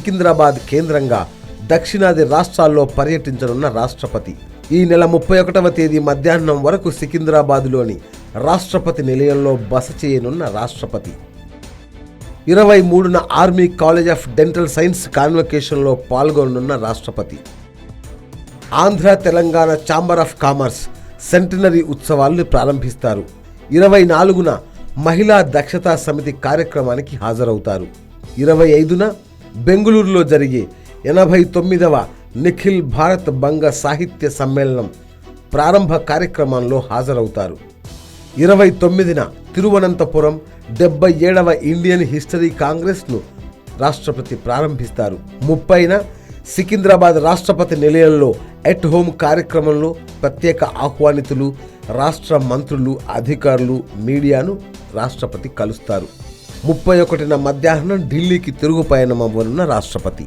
సికింద్రాబాద్ కేంద్రంగా దక్షిణాది రాష్ట్రాల్లో పర్యటించనున్న రాష్ట్రపతి ఈ నెల 31వ తేదీ మధ్యాహ్నం వరకు సికింద్రాబాద్లోని రాష్ట్రపతి నిలయంలో బస చేయనున్న రాష్ట్రపతి 23న army college of dental science కాన్వకేషన్లో పాల్గొననున్న రాష్ట్రపతి Andhra Telangana chamber of commerce centenary ఉత్సవాలను ప్రారంభిస్తారు. 24న మహిళా దక్షతా సమితి కార్యక్రమానికి హాజరవుతారు. 25న బెంగుళూరులో జరిగే 89వ నిఖిల్ భారత్ బంగ సాహిత్య సమ్మేళనం ప్రారంభ కార్యక్రమంలో హాజరవుతారు. 29న తిరువనంతపురం 77వ ఇండియన్ హిస్టరీ కాంగ్రెస్ను రాష్ట్రపతి ప్రారంభిస్తారు. 30న సికింద్రాబాద్ రాష్ట్రపతి నిలయంలో ఎట్ హోమ్ కార్యక్రమంలో ప్రత్యేక ఆహ్వానితులు, రాష్ట్ర మంత్రులు, అధికారులు, మీడియాను రాష్ట్రపతి కలుస్తారు. 31న మధ్యాహ్నం ఢిల్లీకి తిరుగు పయనమవ్వనున్న రాష్ట్రపతి